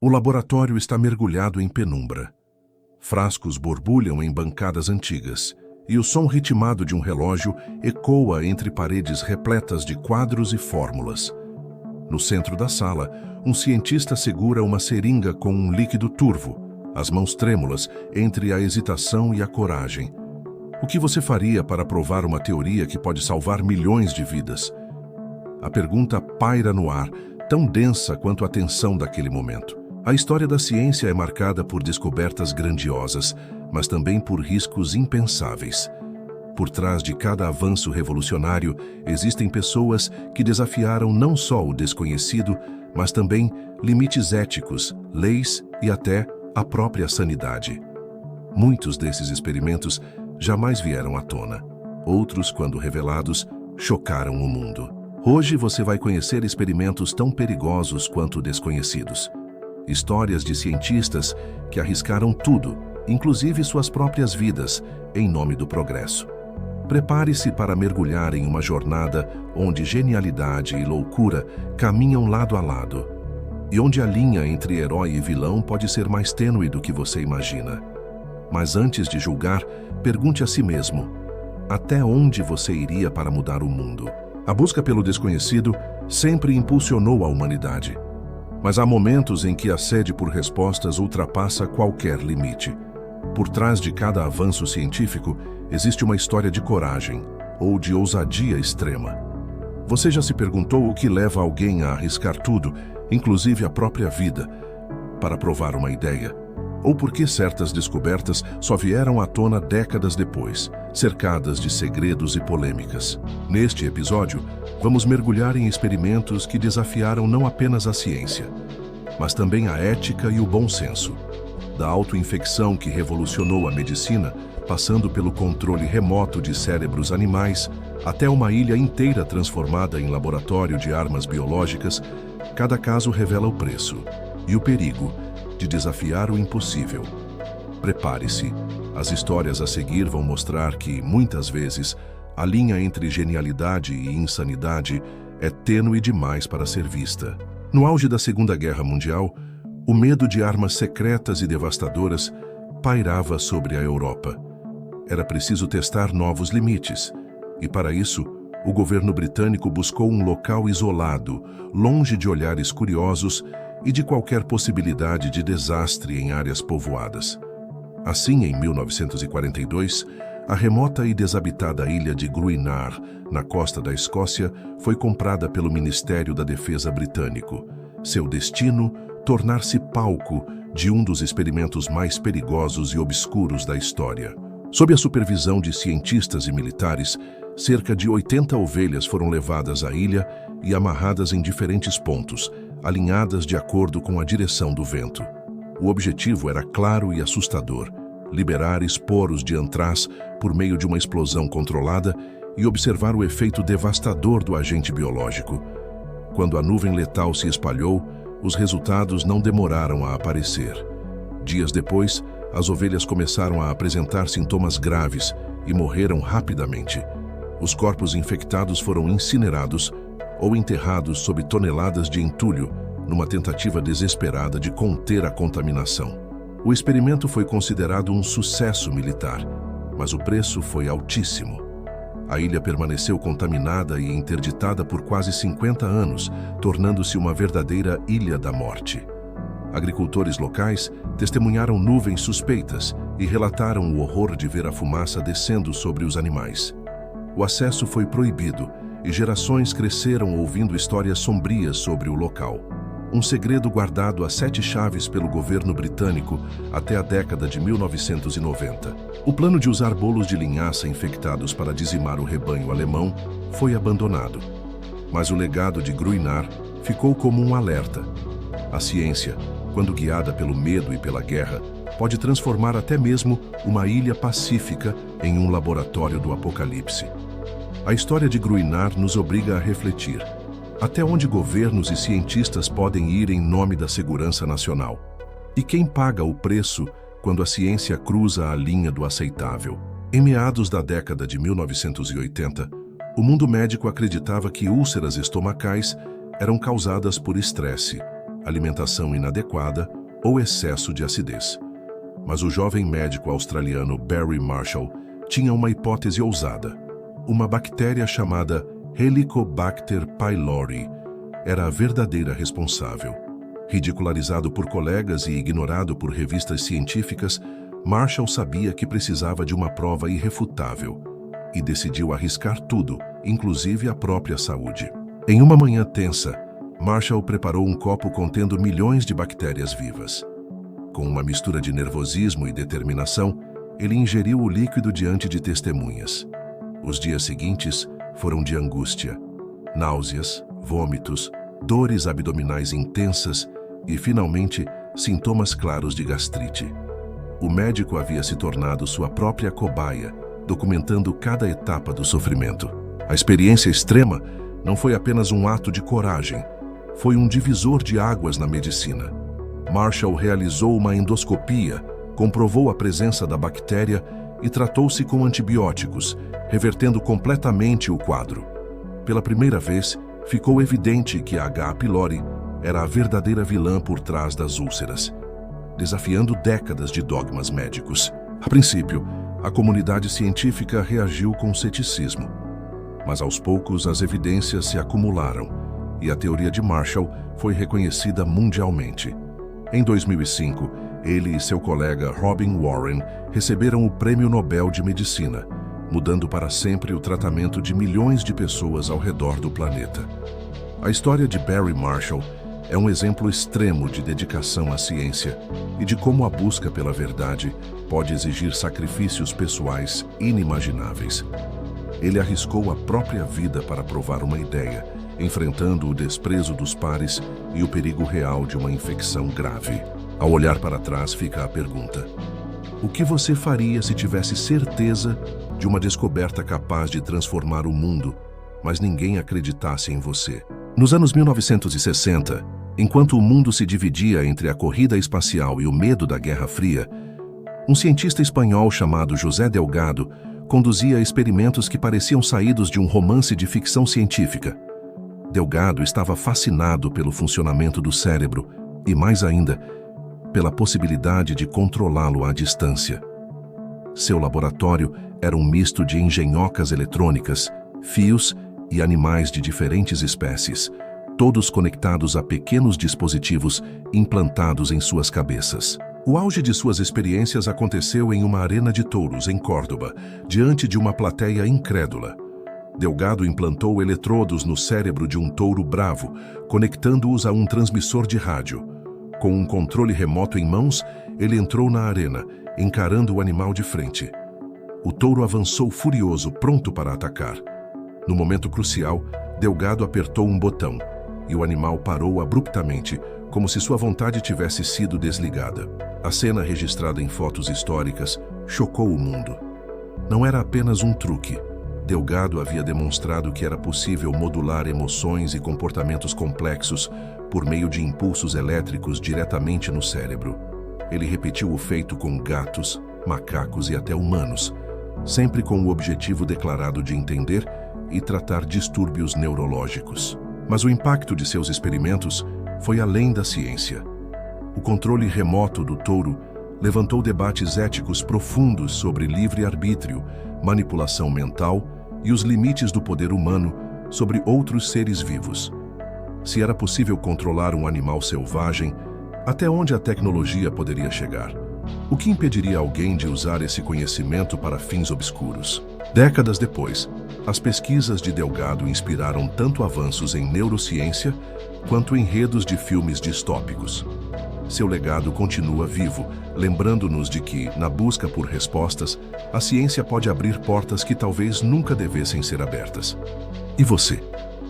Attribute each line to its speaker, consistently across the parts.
Speaker 1: O laboratório está mergulhado em penumbra. Frascos borbulham em bancadas antigas, e o som ritmado de um relógio ecoa entre paredes repletas de quadros e fórmulas. No centro da sala, um cientista segura uma seringa com um líquido turvo, as mãos trêmulas entre a hesitação e a coragem. O que você faria para provar uma teoria que pode salvar milhões de vidas? A pergunta paira no ar, tão densa quanto a tensão daquele momento. A história da ciência é marcada por descobertas grandiosas, mas também por riscos impensáveis. Por trás de cada avanço revolucionário, existem pessoas que desafiaram não só o desconhecido, mas também limites éticos, leis e até a própria sanidade. Muitos desses experimentos jamais vieram à tona. Outros, quando revelados, chocaram o mundo. Hoje você vai conhecer experimentos tão perigosos quanto desconhecidos. Histórias de cientistas que arriscaram tudo, inclusive suas próprias vidas, em nome do progresso. Prepare-se para mergulhar em uma jornada onde genialidade e loucura caminham lado a lado, e onde a linha entre herói e vilão pode ser mais tênue do que você imagina. Mas antes de julgar, pergunte a si mesmo: até onde você iria para mudar o mundo? A busca pelo desconhecido sempre impulsionou a humanidade. Mas há momentos em que a sede por respostas ultrapassa qualquer limite. Por trás de cada avanço científico, existe uma história de coragem ou de ousadia extrema. Você já se perguntou o que leva alguém a arriscar tudo, inclusive a própria vida, para provar uma ideia? Ou por que certas descobertas só vieram à tona décadas depois, cercadas de segredos e polêmicas? Neste episódio, vamos mergulhar em experimentos que desafiaram não apenas a ciência, mas também a ética e o bom senso. Da autoinfecção que revolucionou a medicina, passando pelo controle remoto de cérebros animais, até uma ilha inteira transformada em laboratório de armas biológicas, cada caso revela o preço e o perigo de desafiar o impossível. Prepare-se, as histórias a seguir vão mostrar que, muitas vezes, a linha entre genialidade e insanidade é tênue demais para ser vista. No auge da Segunda Guerra Mundial, o medo de armas secretas e devastadoras pairava sobre a Europa. Era preciso testar novos limites, e para isso, o governo britânico buscou um local isolado, longe de olhares curiosos e de qualquer possibilidade de desastre em áreas povoadas. Assim, em 1942, a remota e desabitada ilha de Gruinar, na costa da Escócia, foi comprada pelo Ministério da Defesa britânico. Seu destino, tornar-se palco de um dos experimentos mais perigosos e obscuros da história. Sob a supervisão de cientistas e militares, cerca de 80 ovelhas foram levadas à ilha e amarradas em diferentes pontos, alinhadas de acordo com a direção do vento. O objetivo era claro e assustador: liberar esporos de antraz por meio de uma explosão controlada e observar o efeito devastador do agente biológico. Quando a nuvem letal se espalhou, os resultados não demoraram a aparecer. Dias depois, as ovelhas começaram a apresentar sintomas graves e morreram rapidamente. Os corpos infectados foram incinerados ou enterrados sob toneladas de entulho, numa tentativa desesperada de conter a contaminação. O experimento foi considerado um sucesso militar, mas o preço foi altíssimo. A ilha permaneceu contaminada e interditada por quase 50 anos, tornando-se uma verdadeira ilha da morte. Agricultores locais testemunharam nuvens suspeitas e relataram o horror de ver a fumaça descendo sobre os animais. O acesso foi proibido e gerações cresceram ouvindo histórias sombrias sobre o local. Um segredo guardado a 7 chaves pelo governo britânico até a década de 1990. O plano de usar bolos de linhaça infectados para dizimar o rebanho alemão foi abandonado. Mas o legado de Gruinar ficou como um alerta. A ciência, quando guiada pelo medo e pela guerra, pode transformar até mesmo uma ilha pacífica em um laboratório do apocalipse. A história de Gruinar nos obriga a refletir: até onde governos e cientistas podem ir em nome da segurança nacional? E quem paga o preço quando a ciência cruza a linha do aceitável? Em meados da década de 1980, o mundo médico acreditava que úlceras estomacais eram causadas por estresse. alimentação inadequada ou excesso de acidez. Mas o jovem médico australiano Barry Marshall tinha uma hipótese ousada. Uma bactéria chamada Helicobacter pylori era a verdadeira responsável. Ridicularizado por colegas e ignorado por revistas científicas, Marshall sabia que precisava de uma prova irrefutável e decidiu arriscar tudo, inclusive a própria saúde. Em uma manhã tensa, Marshall preparou um copo contendo milhões de bactérias vivas. Com uma mistura de nervosismo e determinação, ele ingeriu o líquido diante de testemunhas. Os dias seguintes foram de angústia, náuseas, vômitos, dores abdominais intensas e, finalmente, sintomas claros de gastrite. O médico havia se tornado sua própria cobaia, documentando cada etapa do sofrimento. A experiência extrema não foi apenas um ato de coragem, foi um divisor de águas na medicina. Marshall realizou uma endoscopia, comprovou a presença da bactéria e tratou-se com antibióticos, revertendo completamente o quadro. Pela primeira vez, ficou evidente que a H. pylori era a verdadeira vilã por trás das úlceras, desafiando décadas de dogmas médicos. A princípio, a comunidade científica reagiu com ceticismo, mas aos poucos as evidências se acumularam e a teoria de Marshall foi reconhecida mundialmente. Em 2005, ele e seu colega Robin Warren receberam o Prêmio Nobel de Medicina, mudando para sempre o tratamento de milhões de pessoas ao redor do planeta. A história de Barry Marshall é um exemplo extremo de dedicação à ciência e de como a busca pela verdade pode exigir sacrifícios pessoais inimagináveis. Ele arriscou a própria vida para provar uma ideia, enfrentando o desprezo dos pares e o perigo real de uma infecção grave. Ao olhar para trás fica a pergunta: o que você faria se tivesse certeza de uma descoberta capaz de transformar o mundo, mas ninguém acreditasse em você? Nos anos 1960, enquanto o mundo se dividia entre a corrida espacial e o medo da Guerra Fria, um cientista espanhol chamado José Delgado conduzia experimentos que pareciam saídos de um romance de ficção científica. Delgado estava fascinado pelo funcionamento do cérebro e, mais ainda, pela possibilidade de controlá-lo à distância. Seu laboratório era um misto de engenhocas eletrônicas, fios e animais de diferentes espécies, todos conectados a pequenos dispositivos implantados em suas cabeças. O auge de suas experiências aconteceu em uma arena de touros em Córdoba, diante de uma plateia incrédula. Delgado implantou eletrodos no cérebro de um touro bravo, conectando-os a um transmissor de rádio. Com um controle remoto em mãos, ele entrou na arena, encarando o animal de frente. O touro avançou furioso, pronto para atacar. No momento crucial, Delgado apertou um botão, e o animal parou abruptamente, como se sua vontade tivesse sido desligada. A cena, registrada em fotos históricas, chocou o mundo. Não era apenas um truque. Delgado havia demonstrado que era possível modular emoções e comportamentos complexos por meio de impulsos elétricos diretamente no cérebro. Ele repetiu o feito com gatos, macacos e até humanos, sempre com o objetivo declarado de entender e tratar distúrbios neurológicos. Mas o impacto de seus experimentos foi além da ciência. O controle remoto do touro levantou debates éticos profundos sobre livre-arbítrio, manipulação mental e os limites do poder humano sobre outros seres vivos. Se era possível controlar um animal selvagem, até onde a tecnologia poderia chegar? O que impediria alguém de usar esse conhecimento para fins obscuros? Décadas depois, as pesquisas de Delgado inspiraram tanto avanços em neurociência quanto enredos de filmes distópicos. Seu legado continua vivo, lembrando-nos de que, na busca por respostas, a ciência pode abrir portas que talvez nunca devessem ser abertas. E você?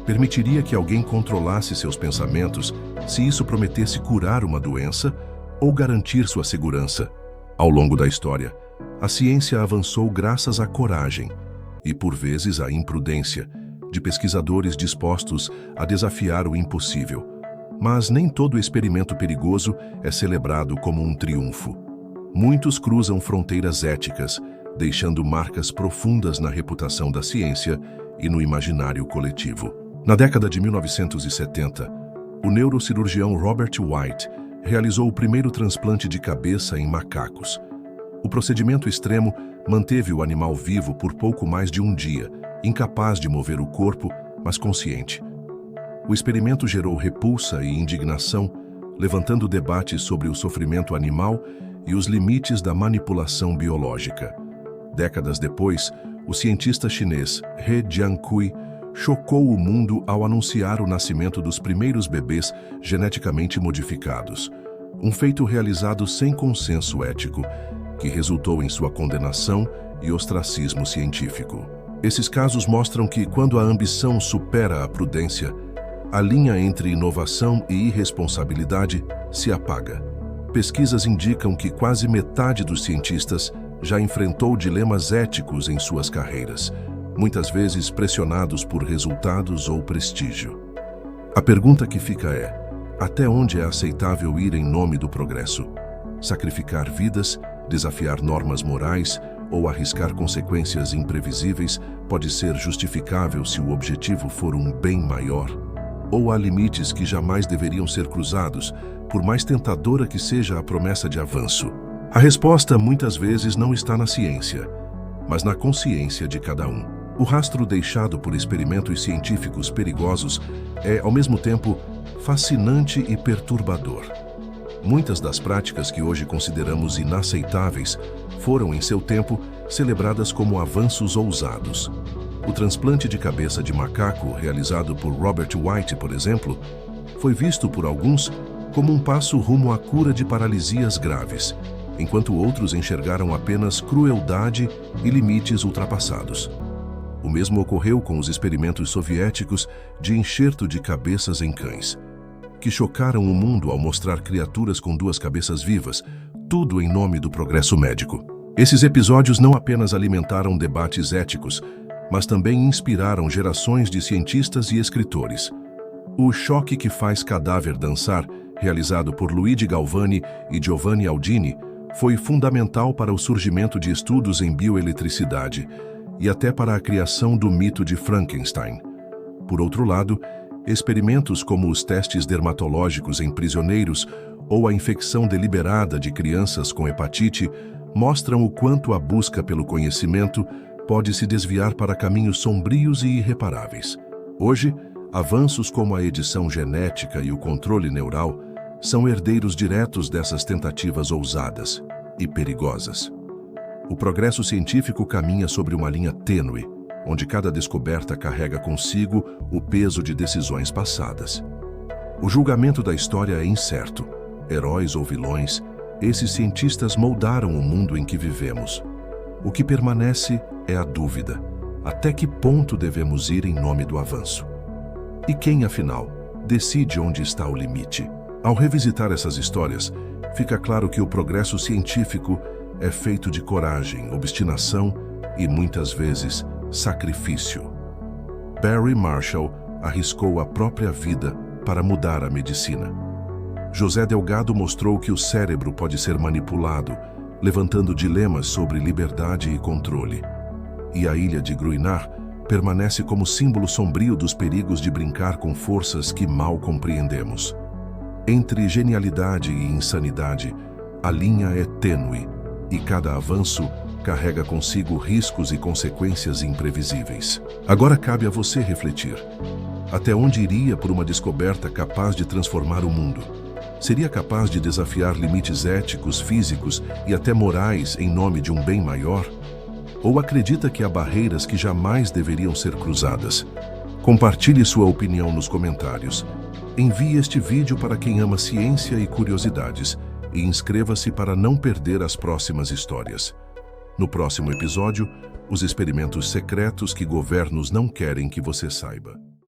Speaker 1: Permitiria que alguém controlasse seus pensamentos se isso prometesse curar uma doença ou garantir sua segurança? Ao longo da história, a ciência avançou graças à coragem e, por vezes, à imprudência de pesquisadores dispostos a desafiar o impossível. Mas nem todo experimento perigoso é celebrado como um triunfo. Muitos cruzam fronteiras éticas, deixando marcas profundas na reputação da ciência e no imaginário coletivo. Na década de 1970, O neurocirurgião Robert White realizou o primeiro transplante de cabeça em macacos. O procedimento extremo manteve o animal vivo por pouco mais de um dia, incapaz de mover o corpo, mas consciente. O experimento gerou repulsa e indignação, levantando debates sobre o sofrimento animal e os limites da manipulação biológica. Décadas depois, o cientista chinês He Jiankui chocou o mundo ao anunciar o nascimento dos primeiros bebês geneticamente modificados, um feito realizado sem consenso ético, que resultou em sua condenação e ostracismo científico. Esses casos mostram que, quando a ambição supera a prudência, a linha entre inovação e irresponsabilidade se apaga. Pesquisas indicam que quase metade dos cientistas já enfrentou dilemas éticos em suas carreiras, muitas vezes pressionados por resultados ou prestígio. A pergunta que fica é: até onde é aceitável ir em nome do progresso? Sacrificar vidas, desafiar normas morais ou arriscar consequências imprevisíveis pode ser justificável se o objetivo for um bem maior? Ou há limites que jamais deveriam ser cruzados, por mais tentadora que seja a promessa de avanço? A resposta muitas vezes não está na ciência, mas na consciência de cada um. O rastro deixado por experimentos científicos perigosos é, ao mesmo tempo, fascinante e perturbador. Muitas das práticas que hoje consideramos inaceitáveis foram, em seu tempo, celebradas como avanços ousados. O transplante de cabeça de macaco, realizado por Robert White, por exemplo, foi visto por alguns como um passo rumo à cura de paralisias graves, enquanto outros enxergaram apenas crueldade e limites ultrapassados. O mesmo ocorreu com os experimentos soviéticos de enxerto de cabeças em cães, que chocaram o mundo ao mostrar criaturas com duas cabeças vivas, tudo em nome do progresso médico. Esses episódios não apenas alimentaram debates éticos, mas também inspiraram gerações de cientistas e escritores. O Choque que faz cadáver dançar, realizado por Luigi Galvani e Giovanni Aldini, foi fundamental para o surgimento de estudos em bioeletricidade e até para a criação do mito de Frankenstein. Por outro lado, experimentos como os testes dermatológicos em prisioneiros ou a infecção deliberada de crianças com hepatite mostram o quanto a busca pelo conhecimento pode se desviar para caminhos sombrios e irreparáveis. Hoje, avanços como a edição genética e o controle neural são herdeiros diretos dessas tentativas ousadas e perigosas. O progresso científico caminha sobre uma linha tênue, onde cada descoberta carrega consigo o peso de decisões passadas. O julgamento da história é incerto. Heróis ou vilões, esses cientistas moldaram o mundo em que vivemos. O que permanece é a dúvida: até que ponto devemos ir em nome do avanço? E quem, afinal, decide onde está o limite? Ao revisitar essas histórias, fica claro que o progresso científico é feito de coragem, obstinação e, muitas vezes, sacrifício. Barry Marshall arriscou a própria vida para mudar a medicina. José Delgado mostrou que o cérebro pode ser manipulado, levantando dilemas sobre liberdade e controle. E a ilha de Gruinar permanece como símbolo sombrio dos perigos de brincar com forças que mal compreendemos. Entre genialidade e insanidade, a linha é tênue, e cada avanço carrega consigo riscos e consequências imprevisíveis. Agora cabe a você refletir. Até onde iria por uma descoberta capaz de transformar o mundo? Seria capaz de desafiar limites éticos, físicos e até morais em nome de um bem maior? Ou acredita que há barreiras que jamais deveriam ser cruzadas? Compartilhe sua opinião nos comentários. Envie este vídeo para quem ama ciência e curiosidades e inscreva-se para não perder as próximas histórias. No próximo episódio, os experimentos secretos que governos não querem que você saiba.